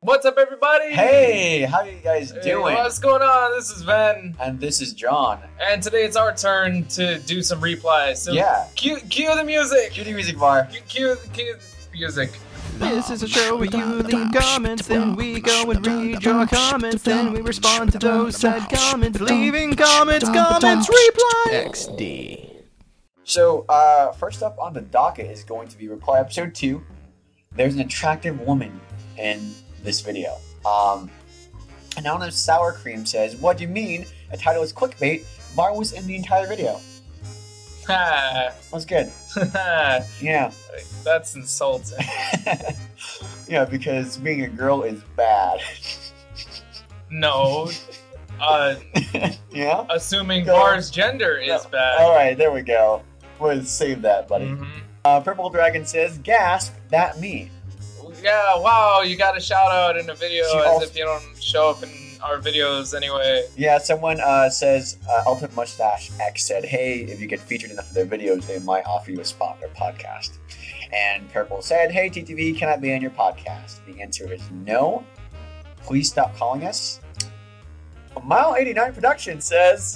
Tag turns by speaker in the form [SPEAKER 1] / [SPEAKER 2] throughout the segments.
[SPEAKER 1] What's up, everybody?
[SPEAKER 2] Hey, how you guys doing?
[SPEAKER 1] What's going on? This is Ven.
[SPEAKER 2] And this is Jon.
[SPEAKER 1] And today it's our turn to do some replies. So
[SPEAKER 2] yeah.
[SPEAKER 1] Cue the music.
[SPEAKER 2] Cue the music bar.
[SPEAKER 1] Cue the music.
[SPEAKER 3] This is a show where you leave comments, then we go and read your comments, then we respond to those said comments. Leaving comments, reply. XD.
[SPEAKER 2] So, first up on the docket is going to be Reply Episode 2. There's an attractive woman in this video. Anonymous Sour Cream says, "What do you mean? The title is clickbait. Var was in the entire video."
[SPEAKER 1] Ha.
[SPEAKER 2] That's good. Yeah.
[SPEAKER 1] That's insulting.
[SPEAKER 2] Yeah, because being a girl is bad.
[SPEAKER 1] No.
[SPEAKER 2] Yeah?
[SPEAKER 1] Assuming Var's gender is bad.
[SPEAKER 2] Alright, there we go. We'll save that, buddy.
[SPEAKER 1] Mm-hmm.
[SPEAKER 2] Purple Dragon says, "Gasp, that me."
[SPEAKER 1] Yeah, wow, you got a shout out in a video
[SPEAKER 2] She
[SPEAKER 1] if you don't show up in our videos anyway.
[SPEAKER 2] Yeah, someone says, Ultimate Mustache X said, "Hey, if you get featured enough of their videos, they might offer you a spot in their podcast." And Purple said, "Hey, TTV, can I be on your podcast?" The answer is no. Please stop calling us. Mile89 Production says,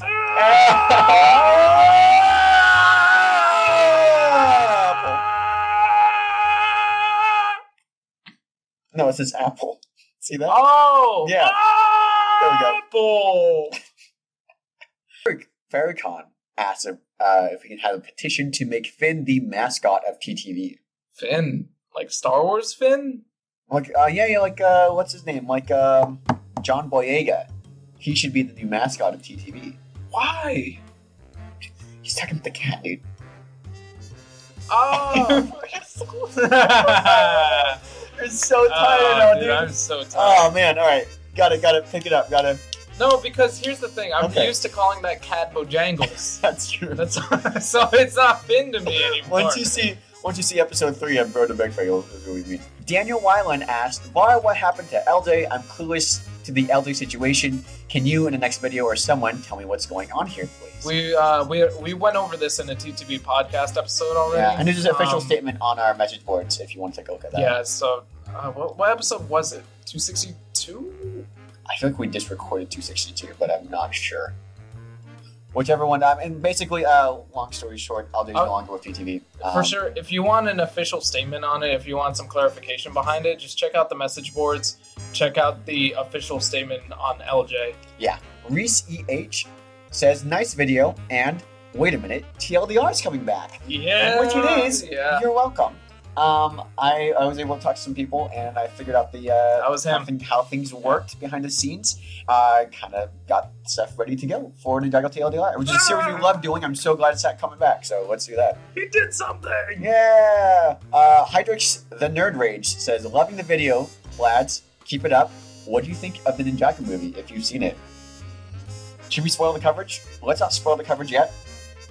[SPEAKER 2] No, it says Apple. See that?
[SPEAKER 1] Oh!
[SPEAKER 2] Yeah.
[SPEAKER 1] Apple!
[SPEAKER 2] There we go. Farrakhan asked if he can have a petition to make Finn the mascot of TTV.
[SPEAKER 1] Finn? Like Star Wars Finn?
[SPEAKER 2] Like, what's his name? Like, John Boyega. He should be the new mascot of TTV.
[SPEAKER 1] Why?
[SPEAKER 2] He's talking to the cat, dude.
[SPEAKER 1] Oh!
[SPEAKER 2] You're so tired now, dude.
[SPEAKER 1] I'm so tired.
[SPEAKER 2] Oh, man. All right. Got it. Pick it up.
[SPEAKER 1] No, because here's the thing. I'm
[SPEAKER 2] Okay.
[SPEAKER 1] used to calling that cat Bojangles.
[SPEAKER 2] That's true.
[SPEAKER 1] So it's not Finn to me anymore.
[SPEAKER 2] Once you see episode 3 of Road to Bigfoot, you'll know what we mean. Daniel Weiland asked, "Var, what happened to LJ? I'm clueless to the LJ situation. Can you, in the next video or someone, tell me what's going on here, please?"
[SPEAKER 1] We went over this in a TTV podcast episode already.
[SPEAKER 2] Yeah, and there's an official statement on our message boards if you want to take a look at that.
[SPEAKER 1] Yeah, so what episode was it? 262?
[SPEAKER 2] I feel like we just recorded 262, but I'm not sure. Whichever one. And basically, long story short, LJ's no longer with TTV.
[SPEAKER 1] For sure, if you want an official statement on it, if you want some clarification behind it, just check out the message boards. Check out the official statement on LJ.
[SPEAKER 2] Yeah. Reese EH says, "Nice video," and wait a minute, TLDR is coming back.
[SPEAKER 1] Yeah.
[SPEAKER 2] Which it is.
[SPEAKER 1] Yeah.
[SPEAKER 2] You're welcome. I was able to talk to some people, and I figured out how things worked behind the scenes. I kind of got stuff ready to go for Ninjago TLDR, which is a series we love doing. I'm so glad it's coming back, so let's do that.
[SPEAKER 1] He did something!
[SPEAKER 2] Yeah! Hydrix the Nerd Rage says, "Loving the video, lads. Keep it up. What do you think of the Ninjago movie, if you've seen it?" Should we spoil the coverage? Let's not spoil the coverage yet.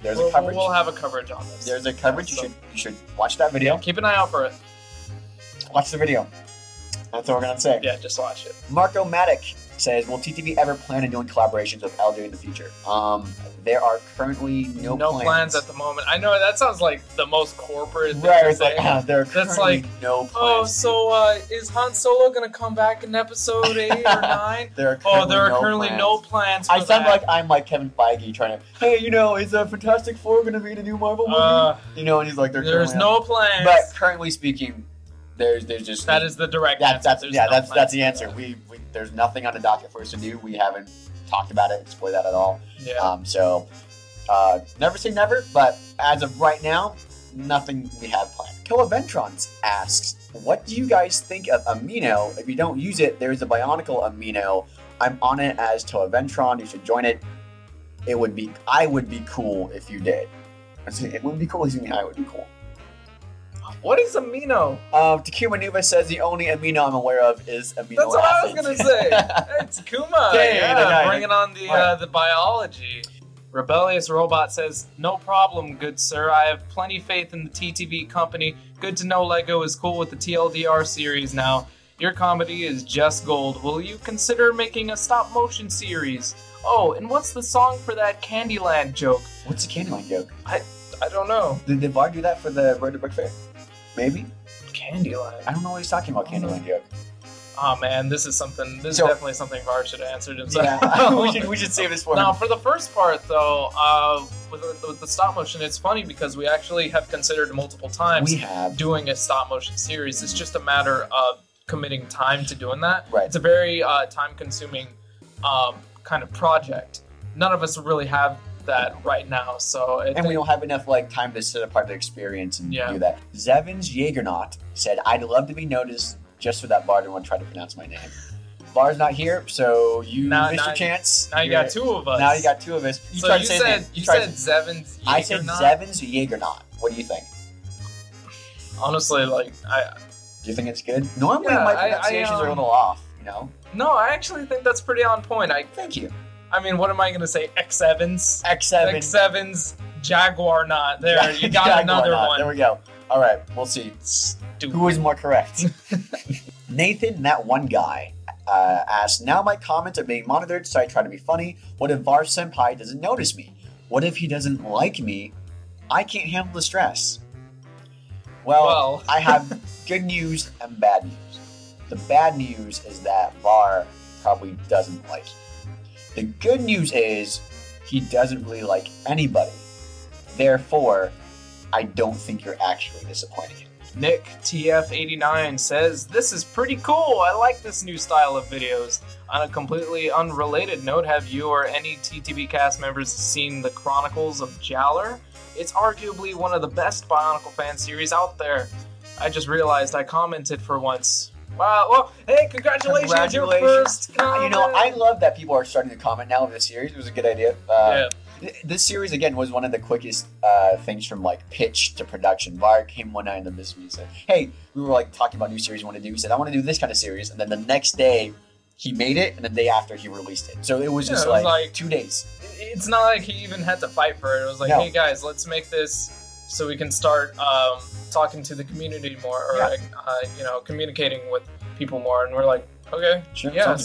[SPEAKER 2] There's a coverage.
[SPEAKER 1] We'll have a coverage on this.
[SPEAKER 2] There's a coverage. You should watch that video.
[SPEAKER 1] Yeah, keep an eye out for it.
[SPEAKER 2] Watch the video. That's what we're gonna say.
[SPEAKER 1] Yeah, just watch it.
[SPEAKER 2] Marco Matic says, "Will TTV ever plan on doing collaborations with LJ in the future?" There are currently no
[SPEAKER 1] plans at the moment. I know that sounds like the most corporate thing
[SPEAKER 2] right,
[SPEAKER 1] to
[SPEAKER 2] it's
[SPEAKER 1] say.
[SPEAKER 2] like, there are currently no plans.
[SPEAKER 1] Oh, so is Han Solo gonna come back in episode 8 or 9?
[SPEAKER 2] There are currently
[SPEAKER 1] no plans for
[SPEAKER 2] I sound
[SPEAKER 1] that.
[SPEAKER 2] like I'm like Kevin Feige trying to, hey, is Fantastic Four gonna be the new Marvel movie? And he's like,
[SPEAKER 1] there's no plans.
[SPEAKER 2] But currently speaking, there's just
[SPEAKER 1] that is the direct answer.
[SPEAKER 2] That's the answer. We there's nothing on the docket for us to do. We haven't talked about it, explored that at all.
[SPEAKER 1] Yeah.
[SPEAKER 2] Never say never, but as of right now, nothing we have planned. Kiloventrons asks, "What do you guys think of Amino? If you don't use it, there's a Bionicle Amino. I'm on it as Kiloventron. You should join it. I would be cool if you did. It would be cool if you mean I would be cool."
[SPEAKER 1] What is Amino?
[SPEAKER 2] Takuma Nuva says, "The only Amino I'm aware of is amino
[SPEAKER 1] That's what
[SPEAKER 2] acids."
[SPEAKER 1] I was gonna say. Hey, Takuma.
[SPEAKER 2] Yeah,
[SPEAKER 1] bringing on the biology. Rebellious Robot says, "No problem, good sir. I have plenty faith in the TTV company. Good to know Lego is cool with the TLDR series now. Your comedy is just gold. Will you consider making a stop-motion series? Oh, and what's the song for that Candyland joke?"
[SPEAKER 2] What's the Candyland joke?
[SPEAKER 1] I don't know.
[SPEAKER 2] Did Var do that for the Road to Brick Fair? Maybe?
[SPEAKER 1] Candyland.
[SPEAKER 2] I don't know what he's talking about, Candyland joke.
[SPEAKER 1] Oh man, this is definitely something Var should have answered himself.
[SPEAKER 2] Yeah, we should save this for him.
[SPEAKER 1] Now, for the first part though, with the stop motion, it's funny because we actually have considered multiple times doing a stop motion series. It's just a matter of committing time to doing that.
[SPEAKER 2] Right.
[SPEAKER 1] It's a very time consuming kind of project. None of us really have that right now, so
[SPEAKER 2] we don't have enough time to set apart the experience and do that. Zevins Jaegernaut said, "I'd love to be noticed just for that Var didn't want to try to pronounce my name." Var's not here, so you missed your chance.
[SPEAKER 1] Now you got two of us.
[SPEAKER 2] Now you got two of us.
[SPEAKER 1] You said Zevins Jaegernaut?
[SPEAKER 2] I said Zevins Jaegernaut. What do you think?
[SPEAKER 1] Honestly, do
[SPEAKER 2] you think it's good? Normally my pronunciations are a little off, you know?
[SPEAKER 1] No, I actually think that's pretty on point.
[SPEAKER 2] Thank you.
[SPEAKER 1] I mean, what am I going to say? X-Evans?
[SPEAKER 2] X-Evans.
[SPEAKER 1] X-Evans, Jaguar Knot. There, you got another one.
[SPEAKER 2] There we go. All right, we'll see.
[SPEAKER 1] Stupid.
[SPEAKER 2] Who is more correct? Nathan, that one guy, asked, "Now my comments are being monitored, so I try to be funny. What if Var Senpai doesn't notice me? What if he doesn't like me? I can't handle the stress." Well, I have good news and bad news. The bad news is that Var probably doesn't like you. The good news is he doesn't really like anybody. Therefore, I don't think you're actually disappointing him.
[SPEAKER 1] Nick TF89 says, "This is pretty cool. I like this new style of videos." On a completely unrelated note, have you or any TTV cast members seen The Chronicles of Jaller? It's arguably one of the best Bionicle fan series out there. I just realized I commented for once. Wow, well, hey, congratulations. Your first comment.
[SPEAKER 2] You know, I love that people are starting to comment now of this series. It was a good idea. This series, again, was one of the quickest things from, pitch to production. Var came one night in the mystery and said, "Hey," we were, talking about new series you want to do. He said, "I want to do this kind of series." And then the next day, he made it, and the day after, he released it. So it was just, 2 days.
[SPEAKER 1] It's not like he even had to fight for it. It was like, "Hey, guys, let's make this so we can start talking to the community more, or communicating with people more." And we're like, "Okay,
[SPEAKER 2] sure,
[SPEAKER 1] yeah,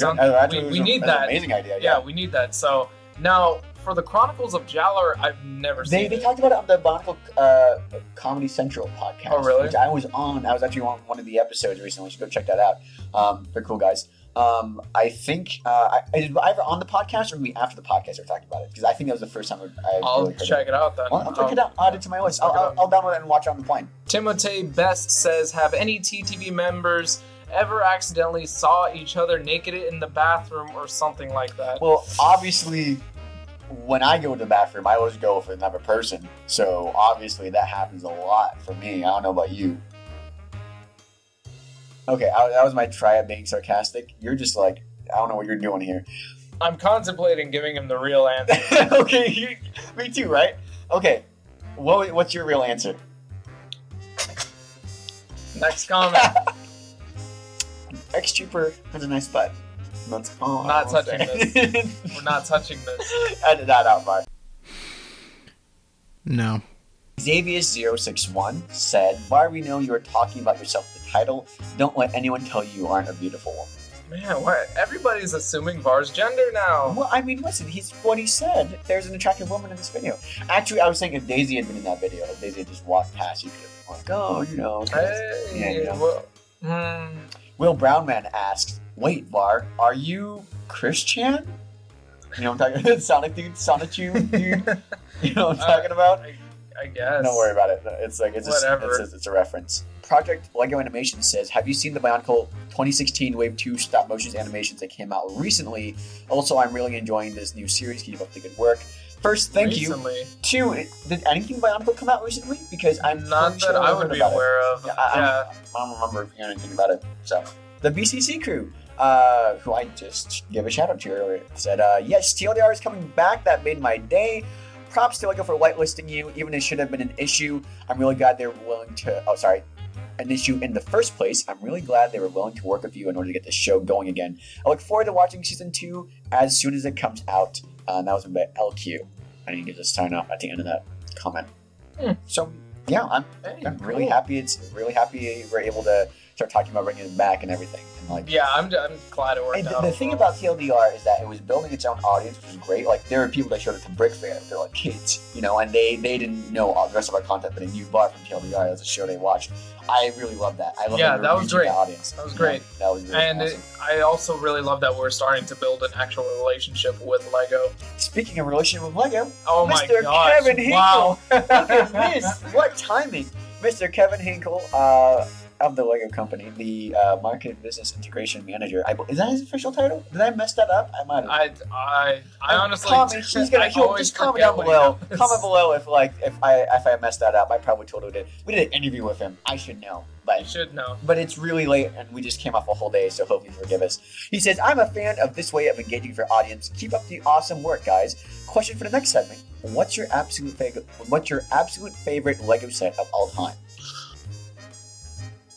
[SPEAKER 2] we need that. Amazing idea.
[SPEAKER 1] Yeah, we need that." So now for the Chronicles of Jaller, I've never seen.
[SPEAKER 2] They talked about it on the Bionicle Comedy Central podcast.
[SPEAKER 1] Oh, really?
[SPEAKER 2] Which I was on. I was actually on one of the episodes recently. You should go check that out. They're cool guys. I think either on the podcast or maybe after the podcast they were talking about it, because I think that was the first time
[SPEAKER 1] I'll
[SPEAKER 2] really heard
[SPEAKER 1] check it out then.
[SPEAKER 2] I'll check it out. I'll add it to my list. I'll download it and watch it on the plane.
[SPEAKER 1] Timothy Best says, "Have any TTV members ever accidentally saw each other naked in the bathroom or something like that?"
[SPEAKER 2] Well, obviously, when I go to the bathroom, I always go with another person. So obviously that happens a lot for me. I don't know about you. Okay, that was my try at being sarcastic. You're just I don't know what you're doing here.
[SPEAKER 1] I'm contemplating giving him the real answer.
[SPEAKER 2] Okay, me too, right? Okay, what's your real answer?
[SPEAKER 1] Next comment.
[SPEAKER 2] Exxtrooper has a nice butt.
[SPEAKER 1] Not touching this. We're not touching this.
[SPEAKER 2] Edit that out, Mark.
[SPEAKER 3] No.
[SPEAKER 2] Xavius061 said, "Why we know you are talking about yourself in the title. Don't let anyone tell you aren't a beautiful woman."
[SPEAKER 1] Man, what? Everybody's assuming Var's gender now.
[SPEAKER 2] Well, I mean, listen, what he said. There's an attractive woman in this video. Actually, I was saying if Daisy had been in that video, if Daisy had just walked past, you could have been like, "Oh, you know."
[SPEAKER 1] Hey,
[SPEAKER 2] Will Brownman asks, "Wait, Var, are you Christian?" You know what I'm talking about? Sonic dude, Sonic dude. You know what I'm talking about?
[SPEAKER 1] I guess.
[SPEAKER 2] Don't worry about it. It's
[SPEAKER 1] whatever.
[SPEAKER 2] It's a reference. Project Lego Animation says, "Have you seen the Bionicle 2016 Wave 2 stop motion animations that came out recently? Also, I'm really enjoying this new series. Keep up the good work." First, thank you. Two, did anything Bionicle come out recently? Because I'm
[SPEAKER 1] not that I would be aware of.
[SPEAKER 2] Yeah, I don't remember hearing anything about it. So, the BCC crew, who I just gave a shout out to earlier, said, "Yes, TLDR is coming back. That made my day. Props to Lego for whitelisting you, even if it should have been an issue. I'm really glad they were willing to. Oh, sorry." An issue in the first place. I'm really glad they were willing to work with you in order to get the show going again. I look forward to watching season 2 as soon as it comes out. And that was by LQ. I didn't get to sign off at the end of that comment. So yeah, I'm really happy. It's really happy we're able to start talking about bringing it back and everything. Like,
[SPEAKER 1] yeah, I'm glad it worked
[SPEAKER 2] and
[SPEAKER 1] out.
[SPEAKER 2] the thing about TLDR is that it was building its own audience, which was great. Like, there were people that showed up to Brick Fair. They're like kids, you know, and they didn't know all the rest of our content, but they knew Bart from TLDR. That's a show they watched. I really love that. I love
[SPEAKER 1] that was great.
[SPEAKER 2] Audience.
[SPEAKER 1] That was great.
[SPEAKER 2] That was really awesome.
[SPEAKER 1] I also really love that we're starting to build an actual relationship with Lego.
[SPEAKER 2] Speaking of relationship with Lego,
[SPEAKER 1] oh
[SPEAKER 2] Mr.
[SPEAKER 1] my gosh!
[SPEAKER 2] Kevin Hinkle.
[SPEAKER 1] Wow.
[SPEAKER 2] Look at this. What timing, Mr. Kevin Hinkle. Of the Lego company, the market and business integration manager. Is that his official title? Did I mess that up? I might have.
[SPEAKER 1] I honestly.
[SPEAKER 2] Just comment down below. Comment below if I messed that up. I probably totally did. We did an interview with him. I should know. But,
[SPEAKER 1] you should know.
[SPEAKER 2] But it's really late, and we just came off a whole day, so hope you forgive us. He says, "I'm a fan of this way of engaging with your audience. Keep up the awesome work, guys. Question for the next segment: What's your absolute favorite Lego set of all time?"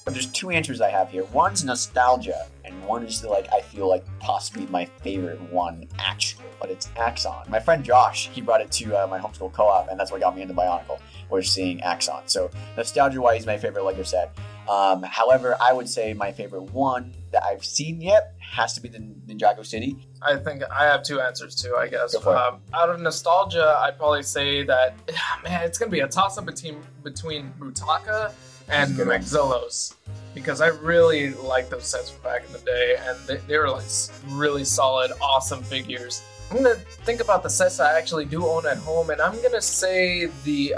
[SPEAKER 2] There's two answers I have here. One's nostalgia, and one is I feel like possibly my favorite one actually, but it's Axon. My friend Josh, he brought it to my homeschool co-op, and that's what got me into Bionicle. We're seeing Axon. So nostalgia-wise, he's my favorite Lego set. However, I would say my favorite one that I've seen yet has to be the Ninjago City.
[SPEAKER 1] I think I have two answers too, I guess.
[SPEAKER 2] Go for it.
[SPEAKER 1] Out of nostalgia, I'd probably say that, man, it's going to be a toss-up between Rutaka and Maxillos, because I really like those sets from back in the day, and they were like really solid, awesome figures. I'm gonna think about the sets I actually do own at home, and I'm gonna say the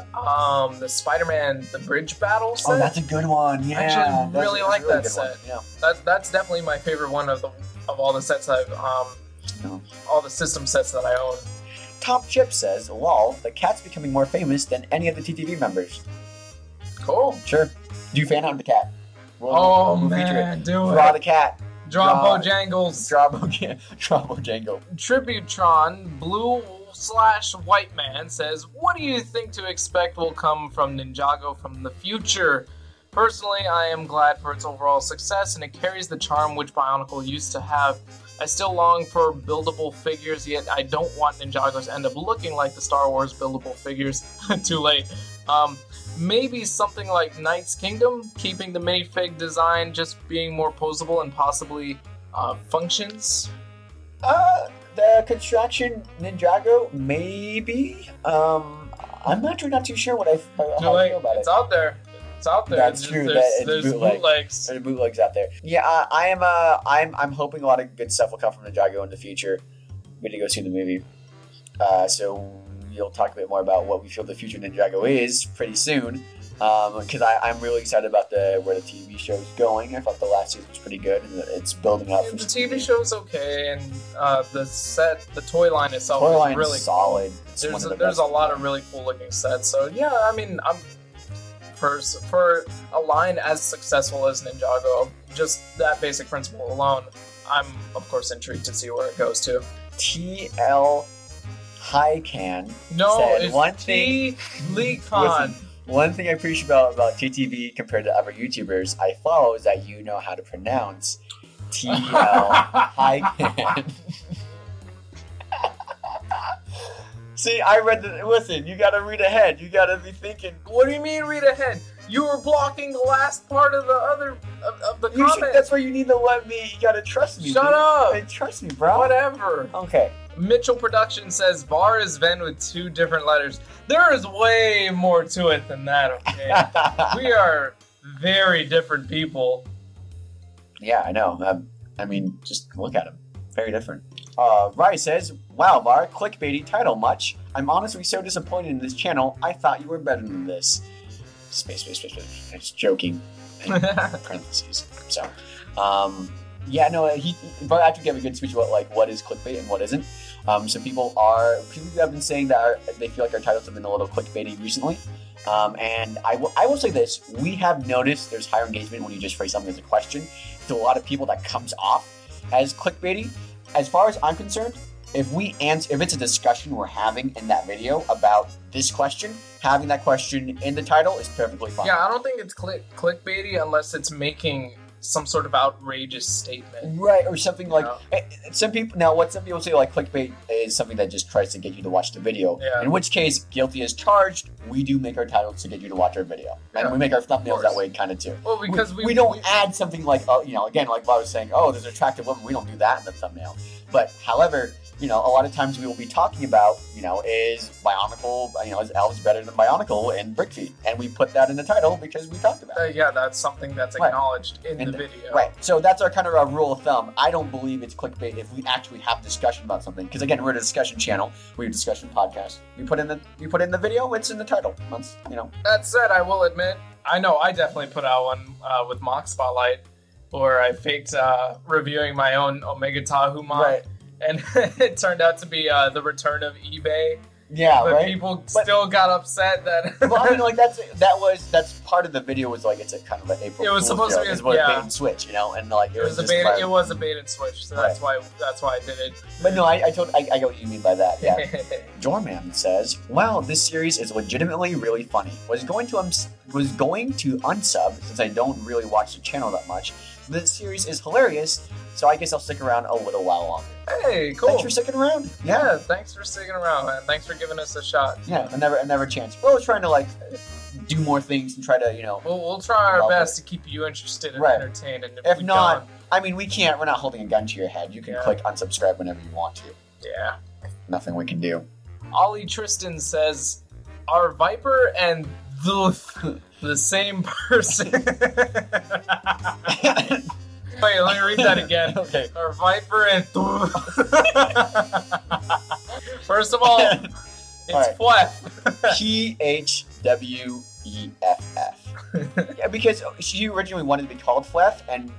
[SPEAKER 1] Spider-Man the Bridge Battle set.
[SPEAKER 2] Oh, that's a good one. Yeah,
[SPEAKER 1] I actually really like that set.
[SPEAKER 2] Yeah,
[SPEAKER 1] that's definitely my favorite one of all the sets I've all the system sets that I own.
[SPEAKER 2] Top Chip says, "Lol, the cat's becoming more famous than any of the TTV members."
[SPEAKER 1] Cool.
[SPEAKER 2] Sure. Do you fan out the cat?
[SPEAKER 1] We'll feature it. Do
[SPEAKER 2] Draw
[SPEAKER 1] it.
[SPEAKER 2] the cat.
[SPEAKER 1] Draw Bojangles.
[SPEAKER 2] Draw Bojangle.
[SPEAKER 1] Tributron Blue/White Man says, "What do you think to expect will come from Ninjago from the future? Personally, I am glad for its overall success, and it carries the charm which Bionicle used to have. I still long for buildable figures, yet I don't want Ninjagos to end up looking like the Star Wars buildable figures. Too late. Maybe something like Knight's Kingdom, keeping the minifig design just being more posable and possibly functions."
[SPEAKER 2] The Construction Ninjago, maybe. I'm actually not too sure how I feel about it.
[SPEAKER 1] It's out there. It's out there.
[SPEAKER 2] That's true.
[SPEAKER 1] There's bootlegs.
[SPEAKER 2] There's bootlegs out there. Yeah, I'm hoping a lot of good stuff will come from Ninjago in the future. We need to go see the movie. So we'll talk a bit more about what we feel the future Ninjago is pretty soon. Because I'm really excited about where the TV show is going. I thought the last season was pretty good, and it's building up.
[SPEAKER 1] Yeah, the TV show's okay, and the toy line itself is really
[SPEAKER 2] solid.
[SPEAKER 1] Cool. There's a lot of really cool looking sets. So yeah, I mean, I'm for a line as successful as Ninjago, just that basic principle alone, I'm of course intrigued to see where it goes to.
[SPEAKER 2] TL Highcan
[SPEAKER 1] said
[SPEAKER 2] it's one thing.
[SPEAKER 1] Lee-Con.
[SPEAKER 2] One thing I appreciate about TTV compared to other YouTubers I follow is that you know how to pronounce TL Highcan. See, I read listen, you gotta read ahead. You gotta be thinking.
[SPEAKER 1] What do you mean read ahead? You were blocking the last part of the comment.
[SPEAKER 2] That's where you need to let me. You gotta trust me.
[SPEAKER 1] Shut up.
[SPEAKER 2] Hey, trust me, bro.
[SPEAKER 1] Whatever.
[SPEAKER 2] Okay.
[SPEAKER 1] Mitchell Production says Var is Ven with 2 different letters. There is way more to it than that, okay? We are very different people.
[SPEAKER 2] Yeah, I know. I mean, just look at him. Very different. Rai says, "Wow, Var, clickbaity title much. I'm honestly so disappointed in this channel. I thought you were better than this." Space. I'm just joking. In parentheses. So, yeah, no, but I have to give a good speech about what is clickbait and what isn't. So people have been saying that they feel like our titles have been a little clickbaity recently. And I will say this: we have noticed there's higher engagement when you just phrase something as a question. To a lot of people, that comes off as clickbaity. As far as I'm concerned, if it's a discussion we're having in that video about this question, having that question in the title is perfectly fine.
[SPEAKER 1] Yeah, I don't think it's clickbaity unless it's making some sort of outrageous statement.
[SPEAKER 2] Right, or something like
[SPEAKER 1] Yeah.
[SPEAKER 2] some people say like clickbait is something that just tries to get you to watch the video.
[SPEAKER 1] Yeah.
[SPEAKER 2] In which case, guilty as charged. We do make our titles to get you to watch our video, and
[SPEAKER 1] Yeah,
[SPEAKER 2] we make our thumbnails
[SPEAKER 1] course.
[SPEAKER 2] that way kind of too.
[SPEAKER 1] Well, because
[SPEAKER 2] we don't add something like again, like Bob was saying, oh, there's an attractive woman. We don't do that in the thumbnail. But however, a lot of times we will be talking about, is Bionicle, is elves better than Bionicle in Brick Feed? And we put that in the title because we talked about it.
[SPEAKER 1] yeah, that's something that's
[SPEAKER 2] Right.
[SPEAKER 1] acknowledged in the video.
[SPEAKER 2] Right. So that's our kind of our rule of thumb. I don't believe it's clickbait if we actually have discussion about something. Because again, we're a discussion channel. We're a discussion podcast. You put in the video, it's in the title. That's,
[SPEAKER 1] That said, I will admit, I know I definitely put out one with Mock Spotlight, where I faked reviewing my own Omega Tahu Mock.
[SPEAKER 2] Right.
[SPEAKER 1] And it turned out to be the return of eBay.
[SPEAKER 2] Yeah,
[SPEAKER 1] But
[SPEAKER 2] right.
[SPEAKER 1] people still got upset that.
[SPEAKER 2] Well, I mean, like that's part of the video was like it's a kind of an April.
[SPEAKER 1] It was
[SPEAKER 2] Fool's
[SPEAKER 1] supposed to
[SPEAKER 2] joke.
[SPEAKER 1] be,
[SPEAKER 2] It's what
[SPEAKER 1] yeah.
[SPEAKER 2] bait and switch, and like
[SPEAKER 1] It was a
[SPEAKER 2] just
[SPEAKER 1] bait.
[SPEAKER 2] about-
[SPEAKER 1] It was a bait and switch, so that's why I did it.
[SPEAKER 2] But no, I get what you mean by that. Yeah. Jorman says, "Wow, this series is legitimately really funny. Was going to unsub since I don't really watch the channel that much. This series is hilarious, so I guess I'll stick around a little while longer."
[SPEAKER 1] Hey, cool.
[SPEAKER 2] Thanks for sticking around.
[SPEAKER 1] Yeah, thanks for sticking around, man. Thanks for giving us a shot.
[SPEAKER 2] Yeah, another chance. We're always trying to like do more things and try to
[SPEAKER 1] We'll try our
[SPEAKER 2] Love
[SPEAKER 1] best to keep you interested and
[SPEAKER 2] Right.
[SPEAKER 1] entertained. And
[SPEAKER 2] If
[SPEAKER 1] we
[SPEAKER 2] not,
[SPEAKER 1] don't,
[SPEAKER 2] I mean, we're not holding a gun to your head. You can
[SPEAKER 1] Yeah.
[SPEAKER 2] click unsubscribe whenever you want to.
[SPEAKER 1] yeah.
[SPEAKER 2] Nothing we can do.
[SPEAKER 1] Ollie Tristan says, "Are Viper and the same person?" Wait, let me read that again.
[SPEAKER 2] Okay.
[SPEAKER 1] Are Viper and First of all, it's Fleff.
[SPEAKER 2] PHWEFF. Yeah, because she originally wanted to be called Fleff, and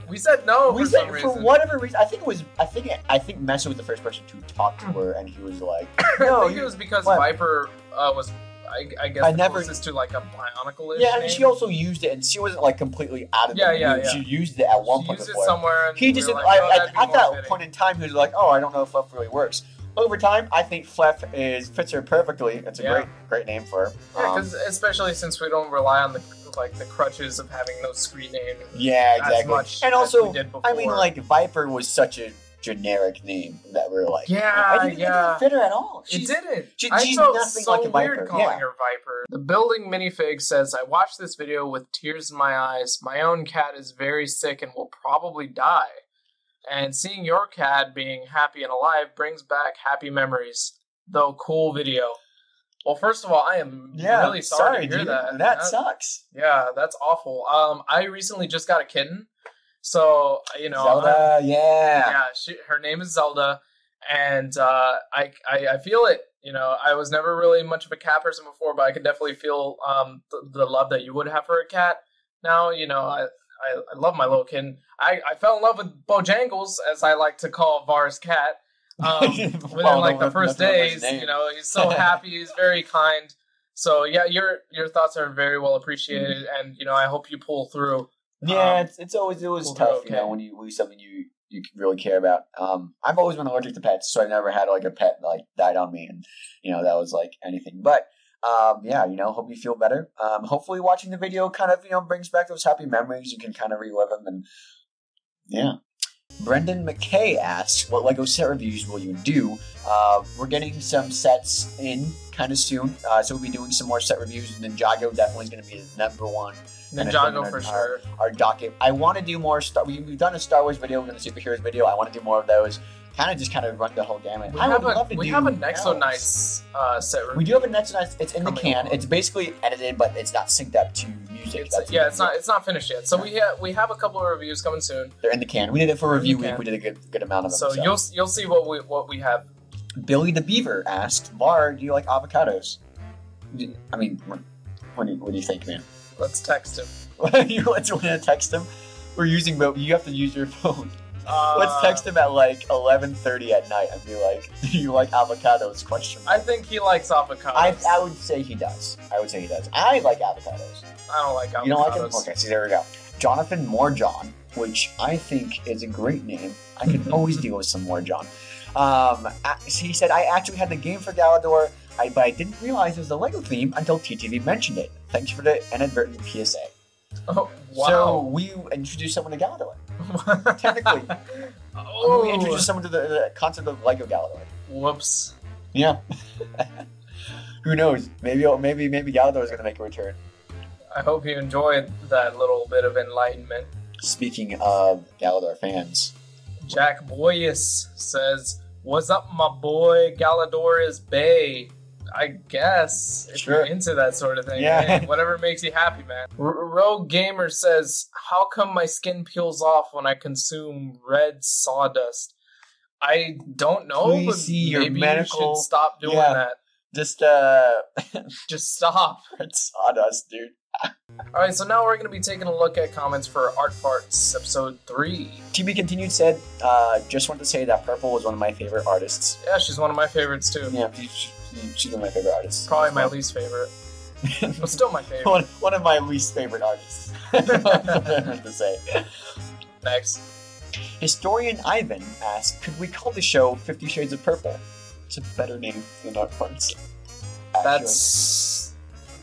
[SPEAKER 1] We said no
[SPEAKER 2] we
[SPEAKER 1] for
[SPEAKER 2] said
[SPEAKER 1] some
[SPEAKER 2] for
[SPEAKER 1] reason.
[SPEAKER 2] whatever reason. I think Mesa was the first person to talk to her, and he was like,
[SPEAKER 1] I
[SPEAKER 2] "No,
[SPEAKER 1] think it was because
[SPEAKER 2] what?
[SPEAKER 1] Viper was, I guess,
[SPEAKER 2] I
[SPEAKER 1] the
[SPEAKER 2] never-
[SPEAKER 1] closest to like a Bionicle-ish
[SPEAKER 2] yeah." And
[SPEAKER 1] name.
[SPEAKER 2] she also used it, and she wasn't like completely out of
[SPEAKER 1] Yeah,
[SPEAKER 2] the
[SPEAKER 1] yeah,
[SPEAKER 2] blue.
[SPEAKER 1] yeah.
[SPEAKER 2] She used it at one
[SPEAKER 1] She
[SPEAKER 2] point
[SPEAKER 1] used it
[SPEAKER 2] before.
[SPEAKER 1] somewhere. And
[SPEAKER 2] He
[SPEAKER 1] we
[SPEAKER 2] just
[SPEAKER 1] were
[SPEAKER 2] didn't.
[SPEAKER 1] like, oh, that'd be
[SPEAKER 2] At
[SPEAKER 1] more
[SPEAKER 2] that
[SPEAKER 1] fitting.
[SPEAKER 2] point in time, he was like, "Oh, I don't know if Fluff really works." Over time, I think Fluff fits her perfectly. It's a great name for her.
[SPEAKER 1] Yeah, because especially since we don't rely on the crutches of having no screen name.
[SPEAKER 2] Yeah,
[SPEAKER 1] as
[SPEAKER 2] exactly.
[SPEAKER 1] much
[SPEAKER 2] And
[SPEAKER 1] as
[SPEAKER 2] also,
[SPEAKER 1] we did
[SPEAKER 2] I mean,
[SPEAKER 1] before.
[SPEAKER 2] like Viper was such a generic name that we're like,
[SPEAKER 1] Yeah,
[SPEAKER 2] it didn't fit her at all.
[SPEAKER 1] It didn't.
[SPEAKER 2] she's
[SPEAKER 1] I felt
[SPEAKER 2] nothing
[SPEAKER 1] so
[SPEAKER 2] like a
[SPEAKER 1] weird
[SPEAKER 2] Viper.
[SPEAKER 1] calling
[SPEAKER 2] Yeah.
[SPEAKER 1] her Viper. The building minifig says, "I watched this video with tears in my eyes. My own cat is very sick and will probably die. And seeing your cat being happy and alive brings back happy memories. Though cool video." Well, first of all, I am really sorry to hear
[SPEAKER 2] dude.
[SPEAKER 1] that.
[SPEAKER 2] That sucks.
[SPEAKER 1] Yeah, that's awful. I recently just got a kitten, so
[SPEAKER 2] Zelda, yeah.
[SPEAKER 1] her name is Zelda, and I feel it. I was never really much of a cat person before, but I could definitely feel the love that you would have for a cat. Now, I love my little kitten. I fell in love with Bojangles, as I like to call Var's cat. Within like the first days, he's so happy. He's very kind. So yeah, your thoughts are very well appreciated, and I hope you pull through.
[SPEAKER 2] Yeah, it's always tough,
[SPEAKER 1] okay.
[SPEAKER 2] when you lose something you really care about. I've always been allergic to pets, so I never had like a pet like died on me, and that was like anything. But hope you feel better. Hopefully, watching the video kind of brings back those happy memories. You can kind of relive them, and yeah. Brendan McKay asks, "What LEGO set reviews will you do?" We're getting some sets in kind of soon, so we'll be doing some more set reviews. Ninjago definitely is going to be the number one.
[SPEAKER 1] Ninjago for sure.
[SPEAKER 2] Our docket. I want to do more We've done a Star Wars video, we've done a superheroes video. I want to do more of those. Kind of run the whole gamut.
[SPEAKER 1] We
[SPEAKER 2] I
[SPEAKER 1] have
[SPEAKER 2] would love to
[SPEAKER 1] we
[SPEAKER 2] do
[SPEAKER 1] have a Nexo
[SPEAKER 2] elves.
[SPEAKER 1] Nice set review.
[SPEAKER 2] We do have a Nexo Nice. It's in the
[SPEAKER 1] Coming
[SPEAKER 2] can.
[SPEAKER 1] along.
[SPEAKER 2] It's basically edited, but it's not synced up to music.
[SPEAKER 1] It's not finished yet. So we have a couple of reviews coming soon.
[SPEAKER 2] They're in the can. We did it for review
[SPEAKER 1] can.
[SPEAKER 2] week. We did a good amount of them.
[SPEAKER 1] So you'll see what we have.
[SPEAKER 2] Billy the Beaver asked, "Var, do you like avocados?" I mean, what do you think, man?
[SPEAKER 1] Let's text him.
[SPEAKER 2] You want to text him? We're using, but you have to use your phone. Let's text him at like 11:30 at night and be like, "Do you like avocados?" Question mark.
[SPEAKER 1] I think he likes avocados.
[SPEAKER 2] I would say he does. I like avocados.
[SPEAKER 1] I don't like avocados.
[SPEAKER 2] You don't like them? Okay, see, there we go. Jonathan Morejohn, which I think is a great name. I can always deal with some Morejohn. He said, "I actually had the game for Galador, but I didn't realize it was the LEGO theme until TTV mentioned it. Thanks for the inadvertent PSA."
[SPEAKER 1] Oh,
[SPEAKER 2] So
[SPEAKER 1] wow.
[SPEAKER 2] we introduced someone to Galador. Technically.
[SPEAKER 1] Oh.
[SPEAKER 2] We introduced someone to the concept of Lego Galador.
[SPEAKER 1] Whoops.
[SPEAKER 2] Yeah. Who knows? Maybe Galador is going to make a return.
[SPEAKER 1] I hope you enjoyed that little bit of enlightenment.
[SPEAKER 2] Speaking of Galador fans,
[SPEAKER 1] Jack Boyus says, "What's up, my boy? Galador is bae." I guess if
[SPEAKER 2] Sure.
[SPEAKER 1] you're into that sort of thing,
[SPEAKER 2] Yeah.
[SPEAKER 1] hey, whatever makes you happy, man. Rogue Gamer says, "How come my skin peels off when I consume red sawdust?" I don't know,
[SPEAKER 2] Please
[SPEAKER 1] but
[SPEAKER 2] see your
[SPEAKER 1] maybe
[SPEAKER 2] medical-
[SPEAKER 1] you should stop doing
[SPEAKER 2] Yeah.
[SPEAKER 1] that.
[SPEAKER 2] just
[SPEAKER 1] Just stop.
[SPEAKER 2] red sawdust, dude.
[SPEAKER 1] All right, so now we're going to be taking a look at comments for Art Farts, episode 3.
[SPEAKER 2] TB Continued said, just want to say that Purple was one of my favorite artists.
[SPEAKER 1] Yeah, she's one of my favorites too.
[SPEAKER 2] Yeah, she's one of my favorite artists.
[SPEAKER 1] Probably my least favorite, but still my favorite.
[SPEAKER 2] one of my least favorite artists. That's what I meant to say.
[SPEAKER 1] Next.
[SPEAKER 2] Historian Ivan asked, could we call the show 50 Shades of Purple? It's a better name than Art Farts.
[SPEAKER 1] That's...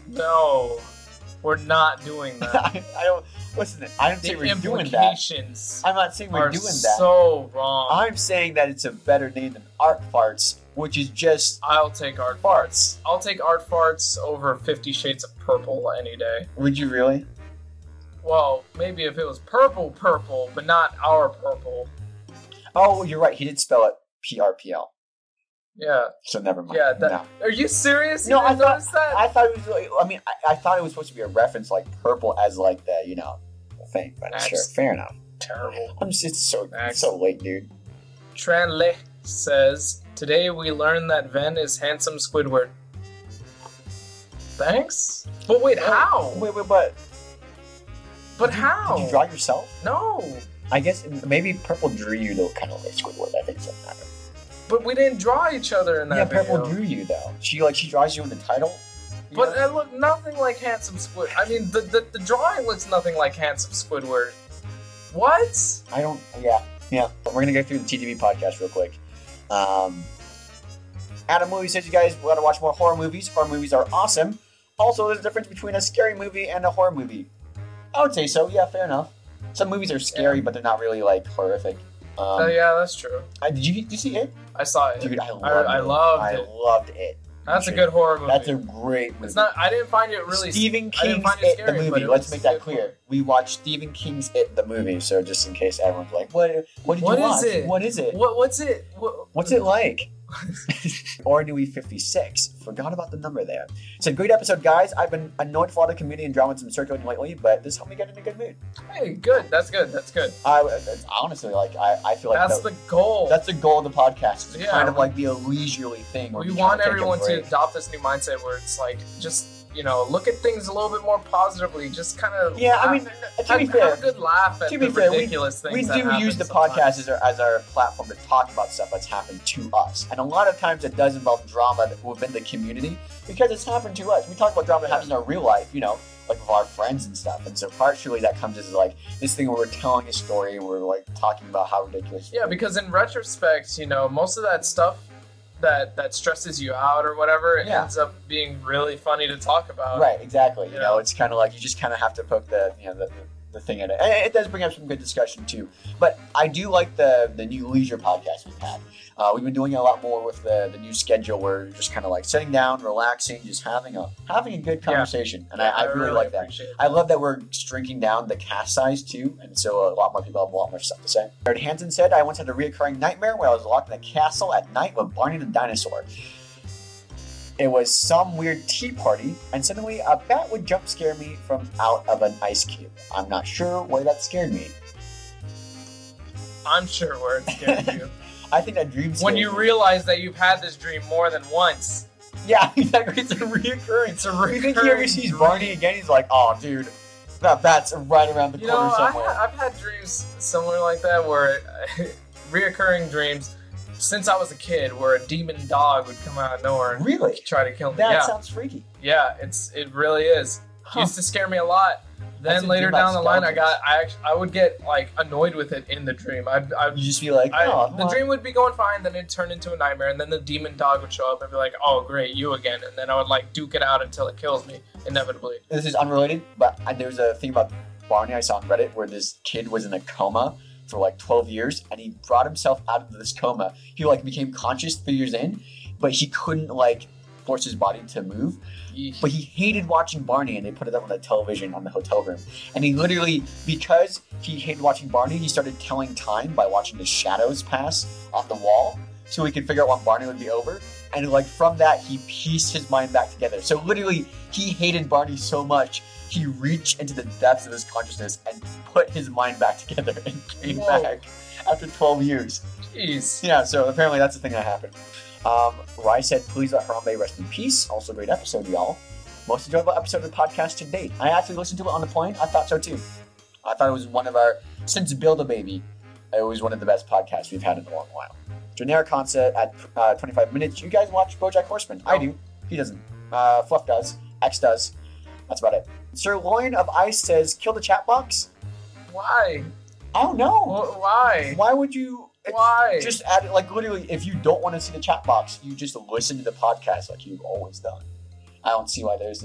[SPEAKER 1] No. We're not doing that.
[SPEAKER 2] I don't... Listen, I don't say
[SPEAKER 1] The
[SPEAKER 2] we're doing that.
[SPEAKER 1] implications
[SPEAKER 2] I'm not saying we're
[SPEAKER 1] are
[SPEAKER 2] doing that.
[SPEAKER 1] so wrong.
[SPEAKER 2] I'm saying that it's a better name than Art Farts, which is just
[SPEAKER 1] I'll take Art
[SPEAKER 2] farts.
[SPEAKER 1] I'll take Art Farts over 50 Shades of Purple any day.
[SPEAKER 2] Would you really?
[SPEAKER 1] Well, maybe if it was purple, but not our purple.
[SPEAKER 2] Oh, you're right. He did spell it PRPL.
[SPEAKER 1] Yeah.
[SPEAKER 2] So never mind.
[SPEAKER 1] Yeah.
[SPEAKER 2] No.
[SPEAKER 1] Are you serious? You
[SPEAKER 2] No, I
[SPEAKER 1] didn't notice that?
[SPEAKER 2] thought it was like, I thought it was supposed to be a reference like purple as like the, the thing. But
[SPEAKER 1] That's
[SPEAKER 2] sure, fair enough.
[SPEAKER 1] terrible.
[SPEAKER 2] It's so
[SPEAKER 1] Next.
[SPEAKER 2] late, dude.
[SPEAKER 1] Tranle says, today we learned that Ven is handsome Squidward. Thanks? But wait, how?
[SPEAKER 2] Wait, but
[SPEAKER 1] But how?
[SPEAKER 2] Did you draw yourself?
[SPEAKER 1] No.
[SPEAKER 2] I guess maybe Purple drew you to kind of like Squidward. I think something happened.
[SPEAKER 1] But we didn't draw each other in that
[SPEAKER 2] Yeah,
[SPEAKER 1] video.
[SPEAKER 2] Purple drew you though. She draws you in the title.
[SPEAKER 1] But it looked nothing like handsome Squidward. I mean, the drawing looks nothing like handsome Squidward. What?
[SPEAKER 2] I don't. Yeah. But we're gonna go through the TTV podcast real quick. Adam Movie says you guys want to watch more horror movies. Horror movies are awesome. Also, there's a difference between a scary movie and a horror movie. I would say so. Yeah, fair enough. Some movies are scary, but they're not really like horrific.
[SPEAKER 1] Yeah, that's true.
[SPEAKER 2] Did you see it?
[SPEAKER 1] I saw it.
[SPEAKER 2] Dude, I
[SPEAKER 1] I
[SPEAKER 2] loved it.
[SPEAKER 1] That's a good horror movie.
[SPEAKER 2] That's a great movie.
[SPEAKER 1] It's not. I didn't find it really.
[SPEAKER 2] Stephen
[SPEAKER 1] I didn't
[SPEAKER 2] King's
[SPEAKER 1] find it
[SPEAKER 2] It
[SPEAKER 1] scary,
[SPEAKER 2] the
[SPEAKER 1] but
[SPEAKER 2] movie.
[SPEAKER 1] it
[SPEAKER 2] Let's
[SPEAKER 1] was
[SPEAKER 2] make that
[SPEAKER 1] good
[SPEAKER 2] clear.
[SPEAKER 1] horror.
[SPEAKER 2] We watched Stephen King's It the movie. So just in case everyone's like, what did you
[SPEAKER 1] What
[SPEAKER 2] watch?
[SPEAKER 1] is it?
[SPEAKER 2] What is it?
[SPEAKER 1] What's it?
[SPEAKER 2] What's it like? Or Nui 56. Forgot about the number there. Said, great episode, guys. I've been annoyed for a lot of community and drama some circulating lately, but this helped me get in a good mood.
[SPEAKER 1] Hey, good. That's good. That's good.
[SPEAKER 2] Honestly, I feel like
[SPEAKER 1] That's the goal.
[SPEAKER 2] that's the goal of the podcast. It's
[SPEAKER 1] Yeah,
[SPEAKER 2] kind of like be a leisurely thing. Where
[SPEAKER 1] We
[SPEAKER 2] we
[SPEAKER 1] want
[SPEAKER 2] kinda take a
[SPEAKER 1] everyone to
[SPEAKER 2] break.
[SPEAKER 1] adopt this new mindset where it's like, just, look at things a little bit more positively. Just kind of
[SPEAKER 2] Yeah, I mean, to be
[SPEAKER 1] have
[SPEAKER 2] fair,
[SPEAKER 1] a good laugh at
[SPEAKER 2] to be
[SPEAKER 1] the
[SPEAKER 2] fair,
[SPEAKER 1] ridiculous things
[SPEAKER 2] we
[SPEAKER 1] that
[SPEAKER 2] do
[SPEAKER 1] happen
[SPEAKER 2] use the
[SPEAKER 1] sometimes.
[SPEAKER 2] podcast as our platform to talk about stuff that's happened to us. And a lot of times it does involve drama within the community because it's happened to us. We talk about drama that happens in our real life, like with our friends and stuff. And so partially that comes as like this thing where we're telling a story and we're like talking about how ridiculous.
[SPEAKER 1] Yeah, because in retrospect, most of that stuff that stresses you out or whatever, it
[SPEAKER 2] Yeah.
[SPEAKER 1] ends up being really funny to talk about.
[SPEAKER 2] Right, exactly.
[SPEAKER 1] Yeah.
[SPEAKER 2] It's kind of like you just kind of have to poke the thing in it. And it does bring up some good discussion too. But I do like the new leisure podcast we've had. We've been doing it a lot more with the new schedule where you're just kind of like sitting down, relaxing, just having a good conversation. And I really like that.
[SPEAKER 1] appreciate
[SPEAKER 2] I love that we're shrinking down the cast size too, and so a lot more people have a lot more stuff to say. Jared Hansen said, I once had a reoccurring nightmare where I was locked in a castle at night with Barney the dinosaur. It was some weird tea party, and suddenly a bat would jump scare me from out of an ice cube. I'm not sure why that scared me.
[SPEAKER 1] I'm sure where it's getting you.
[SPEAKER 2] I think that dream scares
[SPEAKER 1] When you
[SPEAKER 2] me.
[SPEAKER 1] realize that you've had this dream more than once.
[SPEAKER 2] Yeah, exactly. It's a reoccurring.
[SPEAKER 1] It's a
[SPEAKER 2] You think he ever
[SPEAKER 1] recurring
[SPEAKER 2] sees
[SPEAKER 1] dream.
[SPEAKER 2] Barney again? He's like, oh, dude, that bat's right around the corner somewhere.
[SPEAKER 1] I've had dreams similar like that where reoccurring dreams since I was a kid where a demon dog would come out of nowhere and
[SPEAKER 2] Really?
[SPEAKER 1] try to kill me.
[SPEAKER 2] That
[SPEAKER 1] Yeah,
[SPEAKER 2] sounds freaky.
[SPEAKER 1] yeah, it really is.
[SPEAKER 2] Huh.
[SPEAKER 1] Used to scare me a lot. Then later down the line, I would get like annoyed with it in the dream.
[SPEAKER 2] You just be like,
[SPEAKER 1] the dream would be going fine, then it'd turn into a nightmare, and then the demon dog would show up and be like, oh great, you again, and then I would like duke it out until it kills me inevitably.
[SPEAKER 2] This is unrelated, but there's a thing about Barney I saw on Reddit where this kid was in a coma for like 12 years, and he brought himself out of this coma. He like became conscious 3 years in, but he couldn't like force his body to move. But he hated watching Barney, and they put it up on the television on the hotel room. And he literally, because he hated watching Barney, he started telling time by watching the shadows pass on the wall, so he could figure out when Barney would be over. And like from that, he pieced his mind back together. So literally, he hated Barney so much, he reached into the depths of his consciousness and put his mind back together and came back after 12 years.
[SPEAKER 1] Jeez.
[SPEAKER 2] Yeah, so apparently that's the thing that happened. Rai said, please let Harambe rest in peace. Also a great episode, y'all. Most enjoyable episode of the podcast to date. I actually listened to it on the plane. I thought so too. I thought it was one of our, since Build-A-Baby, it was one of the best podcasts we've had in a long while. Generic concept at 25 minutes. You guys watch BoJack Horseman? No. I do. He doesn't. Fluff does. X does. That's about it. Sir Loin of Ice says, kill the chat box?
[SPEAKER 1] Why?
[SPEAKER 2] I don't know.
[SPEAKER 1] Why?
[SPEAKER 2] Why would you...
[SPEAKER 1] Why?
[SPEAKER 2] Just add it, like literally, if you don't want to see the chat box, you just listen to the podcast like you've always done. I don't see why there's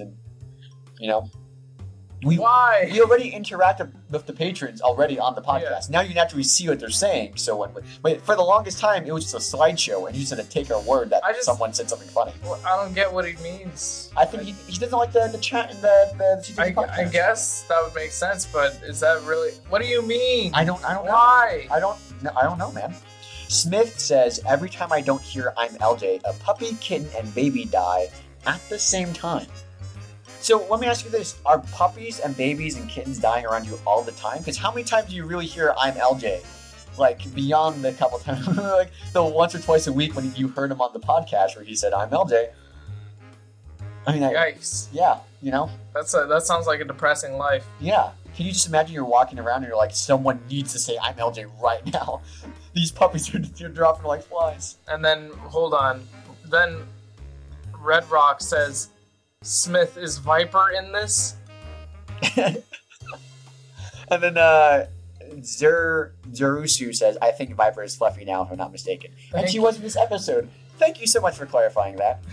[SPEAKER 1] why?
[SPEAKER 2] We already interact with the patrons already on the podcast. Yeah. Now you can actually see what they're saying. So but for the longest time, it was just a slideshow, and you just had to take our word that someone said something funny.
[SPEAKER 1] Well, I don't get what he means.
[SPEAKER 2] I think he doesn't like the chat and the podcast.
[SPEAKER 1] I guess that would make sense, but is that really? What do you mean?
[SPEAKER 2] I don't know.
[SPEAKER 1] Why?
[SPEAKER 2] I don't know, man. Smith says, every time I don't hear I'm LJ, a puppy, kitten, and baby die at the same time. So let me ask you this. Are puppies and babies and kittens dying around you all the time? Because how many times do you really hear I'm LJ? Like, beyond the couple times, like the once or twice a week when you heard him on the podcast where he said I'm LJ. I mean,
[SPEAKER 1] yikes.
[SPEAKER 2] Yeah, you know?
[SPEAKER 1] That sounds like a depressing life.
[SPEAKER 2] Yeah. Can you just imagine you're walking around and you're like, someone needs to say I'm LJ right now. These puppies are dropping like flies.
[SPEAKER 1] And then, hold on. Then Red Rock says, Smith, is Viper in this?
[SPEAKER 2] And then Zerusu says, I think Viper is Fluffy now, if I'm not mistaken. And she was in this episode. Thank you so much for clarifying that.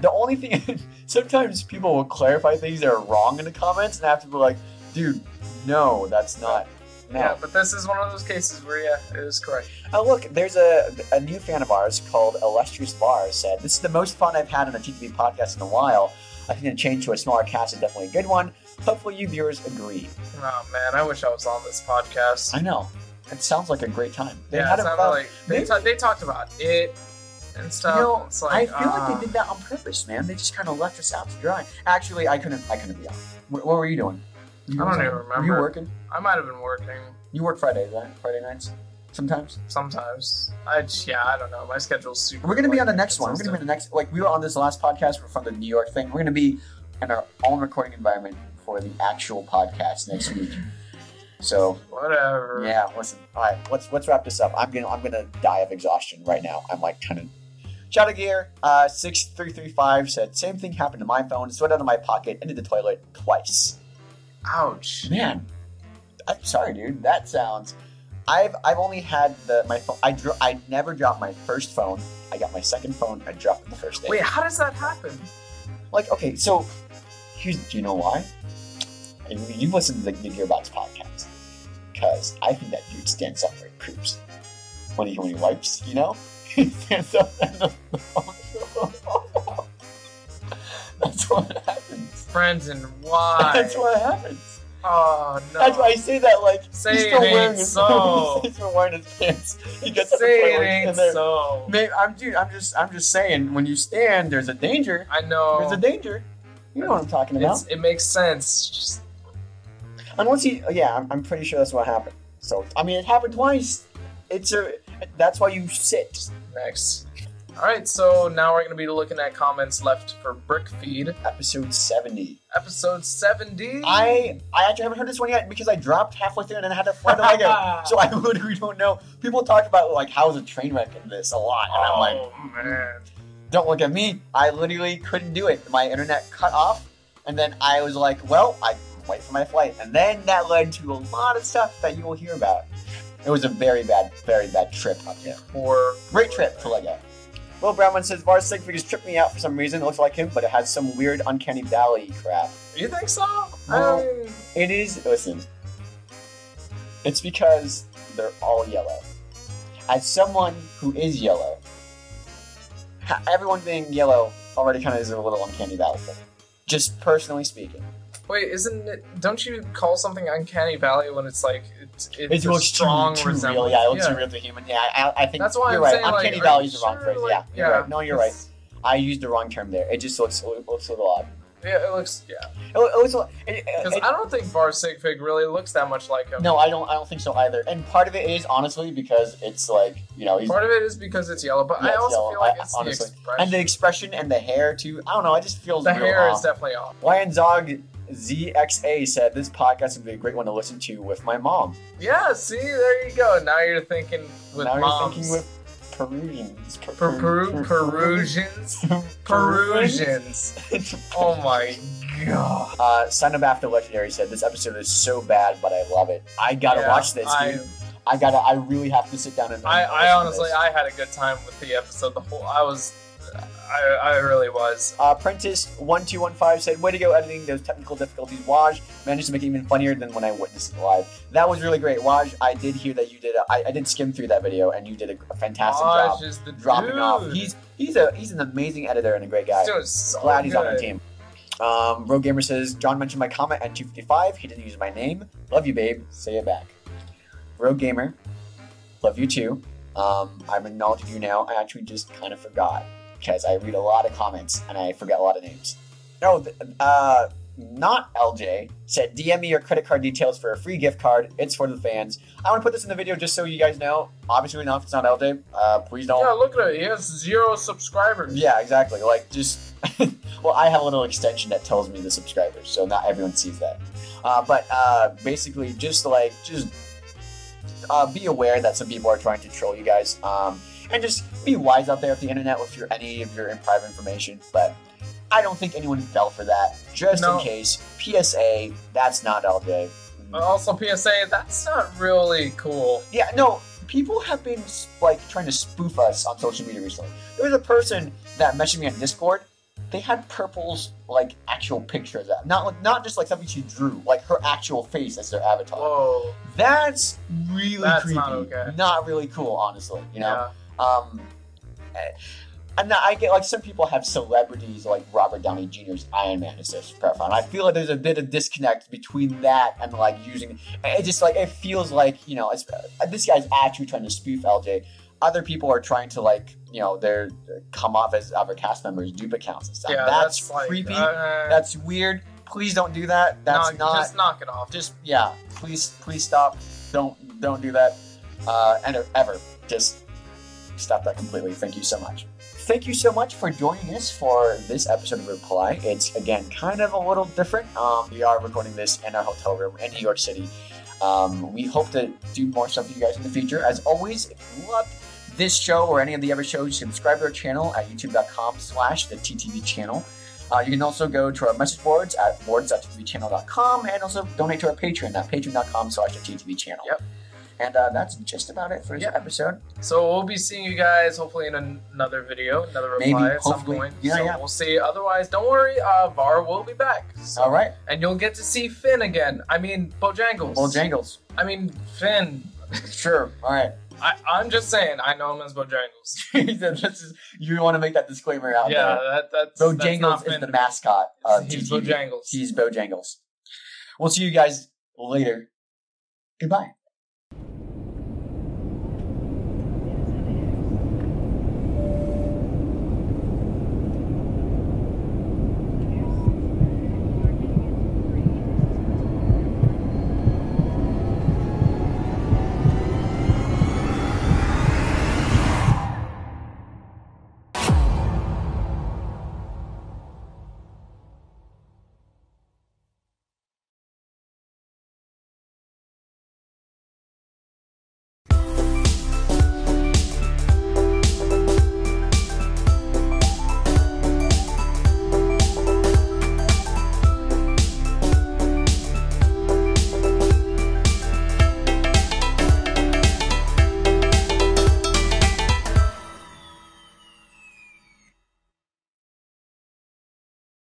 [SPEAKER 2] The only thing, sometimes people will clarify things that are wrong in the comments, and I have to be like, dude, no, that's not. No.
[SPEAKER 1] Yeah, but this is one of those cases where, yeah, it is correct.
[SPEAKER 2] Oh, look, there's a new fan of ours called Illustrious Bar said, this is the most fun I've had on a TTV podcast in a while. I think the change to a smaller cast is definitely a good one. Hopefully you viewers agree.
[SPEAKER 1] Oh, man, I wish I was on this podcast.
[SPEAKER 2] I know. It sounds like a great time.
[SPEAKER 1] They talked about it and stuff.
[SPEAKER 2] You know,
[SPEAKER 1] it's like,
[SPEAKER 2] I feel like they did that on purpose, man. They just kind of left us out to dry. Actually, I couldn't be on. What were you doing?
[SPEAKER 1] I don't even remember.
[SPEAKER 2] Were you working?
[SPEAKER 1] I might have been working.
[SPEAKER 2] You work Fridays, right? Friday nights? Sometimes?
[SPEAKER 1] Sometimes. I don't know. My schedule's super...
[SPEAKER 2] We're going to be on the next one. We're going to be on the next... Like, we were on this last podcast from the New York thing. We're going to be in our own recording environment for the actual podcast next week. So...
[SPEAKER 1] Whatever.
[SPEAKER 2] Yeah, listen. All right, let's wrap this up. I'm gonna die of exhaustion right now. I'm like kind of... Shadow Gear 6335 said, same thing happened to my phone. Sweat out of my pocket, into the toilet twice.
[SPEAKER 1] Ouch.
[SPEAKER 2] Man. I'm sorry, dude. That sounds... I've only had my phone... I never dropped my first phone. I got my second phone. I dropped it the first day.
[SPEAKER 1] Wait, how does that happen?
[SPEAKER 2] Like, okay, so... Do you know why? You listen to the Gearbox podcast. Because I think that dude stands up for creeps. When he wipes, you know? He stands up and the phone... That's what happens.
[SPEAKER 1] Brendan, why?
[SPEAKER 2] That's what happens.
[SPEAKER 1] Oh no!
[SPEAKER 2] That's why I say that. Like,
[SPEAKER 1] say
[SPEAKER 2] he's still wearing
[SPEAKER 1] his so.
[SPEAKER 2] He's still wearing his pants. He gets
[SPEAKER 1] say it ain't so.
[SPEAKER 2] I'm just saying. When you stand, there's a danger.
[SPEAKER 1] I know.
[SPEAKER 2] There's a danger. You know what I'm talking about.
[SPEAKER 1] It makes sense. Just...
[SPEAKER 2] Unless I'm pretty sure that's what happened. So I mean, it happened twice. That's why you sit.
[SPEAKER 1] Next. Alright, so now we're going to be looking at comments left for Brickfeed.
[SPEAKER 2] Episode 70.
[SPEAKER 1] Episode 70?
[SPEAKER 2] I actually haven't heard this one yet because I dropped halfway through and then I had to fly the leg out. So I literally don't know. People talk about, like, how's a train wreck in this a lot. And I'm like,
[SPEAKER 1] man.
[SPEAKER 2] Don't look at me. I literally couldn't do it. My internet cut off. And then I was like, well, I wait for my flight. And then that led to a lot of stuff that you will hear about. It was a very bad trip up there. Great trip to Lego. Will Brownman says, Vars Sig figures trip me out for some reason. It looks like him, but it has some weird uncanny valley crap.
[SPEAKER 1] You think so?
[SPEAKER 2] Well, it is, listen. It's because they're all yellow. As someone who is yellow, everyone being yellow already kind of is a little uncanny valley for me. Just personally speaking.
[SPEAKER 1] Wait, don't you call something uncanny valley when it's like it's a
[SPEAKER 2] looks
[SPEAKER 1] strong
[SPEAKER 2] too
[SPEAKER 1] resemblance?
[SPEAKER 2] real. Yeah, it looks too real to human. Yeah, I think
[SPEAKER 1] that's why
[SPEAKER 2] you're
[SPEAKER 1] I'm
[SPEAKER 2] right.
[SPEAKER 1] saying,
[SPEAKER 2] Uncanny
[SPEAKER 1] like,
[SPEAKER 2] valley is the wrong phrase.
[SPEAKER 1] like,
[SPEAKER 2] You're right. No, you're right. I used the wrong term there. It just looks a little odd.
[SPEAKER 1] Yeah, it looks. Yeah.
[SPEAKER 2] It looks.
[SPEAKER 1] Because I don't think Vars Sig Fig really looks that much like him.
[SPEAKER 2] No, I don't think so either. And part of it is honestly because it's like
[SPEAKER 1] part of it is because it's yellow, but I also feel like it's honestly the expression.
[SPEAKER 2] And the expression and the hair too. I don't know. It just feels
[SPEAKER 1] the
[SPEAKER 2] real
[SPEAKER 1] hair
[SPEAKER 2] off.
[SPEAKER 1] is definitely off.
[SPEAKER 2] Lion Zog ZXA said this podcast would be a great one to listen to with my mom.
[SPEAKER 1] Yeah, see, there you go. Now you're thinking with
[SPEAKER 2] now
[SPEAKER 1] moms.
[SPEAKER 2] You're thinking with Peruvians.
[SPEAKER 1] Peruvians. Oh my god.
[SPEAKER 2] Son of After Legendary said this episode is so bad, but I love it. I gotta watch this, dude. I really have to sit down and.
[SPEAKER 1] I honestly, I had a good time with the episode. I really was.
[SPEAKER 2] Prentice1215 said, way to go editing those technical difficulties. Waj managed to make it even funnier than when I witnessed it live. That was really great. Waj, I did hear that you did I did skim through that video and you did a fantastic job
[SPEAKER 1] is the
[SPEAKER 2] dropping
[SPEAKER 1] dude.
[SPEAKER 2] off. He's an amazing editor and a great guy.
[SPEAKER 1] So
[SPEAKER 2] glad he's on our team. Rogue Gamer says, John mentioned my comment at 255. He didn't use my name. Love you, babe. Say it back. Rogue Gamer, love you too. I'm acknowledging you now. I actually just kind of forgot. Because I read a lot of comments and I forget a lot of names. No, not LJ said, DM me your credit card details for a free gift card. It's for the fans. I want to put this in the video just so you guys know. Obviously not if it's not LJ. Please don't.
[SPEAKER 1] Yeah, look at it. He has 0 subscribers.
[SPEAKER 2] Yeah, exactly. Like, just... well, I have a little extension that tells me the subscribers, so not everyone sees that. But basically, just be aware that some people are trying to troll you guys. And just be wise out there with the internet with any of your private information. But I don't think anyone fell for that. Just in case. PSA, that's not LJ.
[SPEAKER 1] Also, PSA, that's not really cool.
[SPEAKER 2] Yeah, no, people have been trying to spoof us on social media recently. There was a person that messaged me on Discord. They had Purple's actual picture of that. Not just something she drew, her actual face as their avatar.
[SPEAKER 1] Whoa.
[SPEAKER 2] That's really creepy.
[SPEAKER 1] Not okay.
[SPEAKER 2] Not really cool, honestly. You know?
[SPEAKER 1] Yeah.
[SPEAKER 2] And I get some people have celebrities like Robert Downey Jr.'s Iron Man as their profile, and I feel like there's a bit of disconnect between that and using it. Just it feels like this guy's actually trying to spoof LJ. Other people are trying to they're come off as other cast members, dupe accounts and stuff.
[SPEAKER 1] Yeah,
[SPEAKER 2] that's creepy. That's weird. Please don't do that. That's not.
[SPEAKER 1] Just knock it off.
[SPEAKER 2] Just please stop. Don't do that. And ever. Just stop that completely. Thank you so much. Thank you so much for joining us for this episode of Reply. It's, again, kind of a little different. We are recording this in our hotel room in New York City. We hope to do more stuff for you guys in the future. As always, if you love this show or any of the other shows, subscribe to our channel at youtube.com/the TTV channel. You can also go to our message boards at boards.ttvchannel.com and also donate to our Patreon at patreon.com/the TTV channel.
[SPEAKER 1] Yep.
[SPEAKER 2] And that's just about it for this episode.
[SPEAKER 1] So we'll be seeing you guys hopefully in another video, another reply at some point.
[SPEAKER 2] Yeah.
[SPEAKER 1] We'll see. Otherwise, don't worry, Var will be back. So,
[SPEAKER 2] all right.
[SPEAKER 1] And you'll get to see Finn again. I mean, Bojangles.
[SPEAKER 2] Bojangles.
[SPEAKER 1] I mean, Finn.
[SPEAKER 2] Sure. All right.
[SPEAKER 1] I'm just saying, I know him as Bojangles.
[SPEAKER 2] You want to make that disclaimer out there.
[SPEAKER 1] Yeah, that's
[SPEAKER 2] Bojangles is the mascot of
[SPEAKER 1] He's
[SPEAKER 2] TTV.
[SPEAKER 1] Bojangles.
[SPEAKER 2] He's Bojangles. We'll see you guys later. Goodbye.